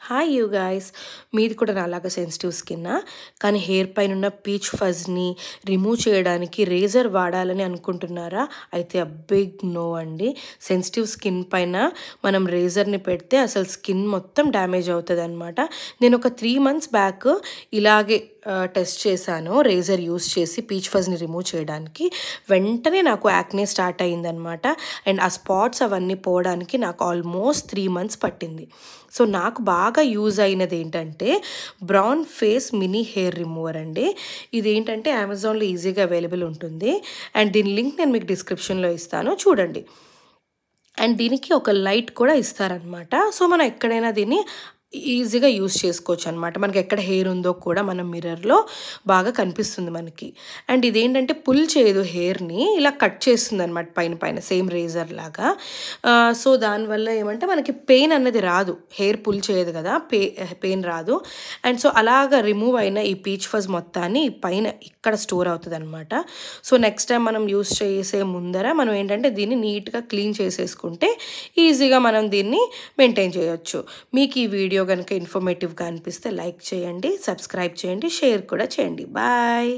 Hi you guys, మీది కూడా నాలాగా సెన్సిటివ్ స్కిన్నా? కానీ హెయిర్ పైన ఉన్న పీచ్ ఫజ్ని రిమూవ్ చేయడానికి రేజర్ వాడాలని అనుకుంటున్నారా? అయితే బిగ్ నో అండి. సెన్సిటివ్ స్కిన్ పైన మనం రేజర్ని పెడితే అసలు స్కిన్ మొత్తం డ్యామేజ్ అవుతుంది అనమాట. నేను ఒక 3 months బ్యాక్ ఇలాగే టెస్ట్ చేశాను రేజర్ యూస్ చేసి పీచ్ ఫజ్ని రిమూవ్ చేయడానికి. వెంటనే నాకు యాక్నే స్టార్ట్ అయ్యిందనమాట. అండ్ ఆ స్పాట్స్ అవన్నీ పోవడానికి నాకు ఆల్మోస్ట్ 3 months పట్టింది. సో నాకు బాగా యూజ్ అయినది ఏంటంటే brown face mini hair remover అండి. ఇదేంటంటే అమెజాన్లో ఈజీగా అవైలబుల్ ఉంటుంది. అండ్ దీని లింక్ నేను మీకు డిస్క్రిప్షన్లో ఇస్తాను, చూడండి. అండ్ దీనికి ఒక లైట్ కూడా ఇస్తారనమాట. సో మనం ఎక్కడైనా దీన్ని ఈజీగా యూస్ చేసుకోవచ్చు అనమాట. మనకి ఎక్కడ హెయిర్ ఉందో కూడా మనం మిర్రర్లో బాగా కనిపిస్తుంది మనకి. అండ్ ఇదేంటంటే పుల్ చేయదు హెయిర్ని, ఇలా కట్ చేస్తుంది అనమాట పైన పైన సేమ్ రేజర్ లాగా. సో దానివల్ల ఏమంటే మనకి పెయిన్ అన్నది రాదు, హెయిర్ పుల్ చేయదు కదా, పెయిన్ రాదు. అండ్ సో అలాగా రిమూవ్ అయిన ఈ పీచ్ ఫజ్ మొత్తాన్ని పైన ఇక్కడ స్టోర్ అవుతుంది అనమాట. సో నెక్స్ట్ టైం మనం యూస్ చేసే ముందర మనం ఏంటంటే దీన్ని నీట్గా క్లీన్ చేసేసుకుంటే ఈజీగా మనం దీన్ని మెయింటైన్ చేయొచ్చు. మీకు ఈ వీడియో కనుక ఇన్ఫర్మేటివ్గా అనిపిస్తే లైక్ చేయండి, సబ్స్క్రైబ్ చేయండి, షేర్ కూడా చేయండి. బాయ్.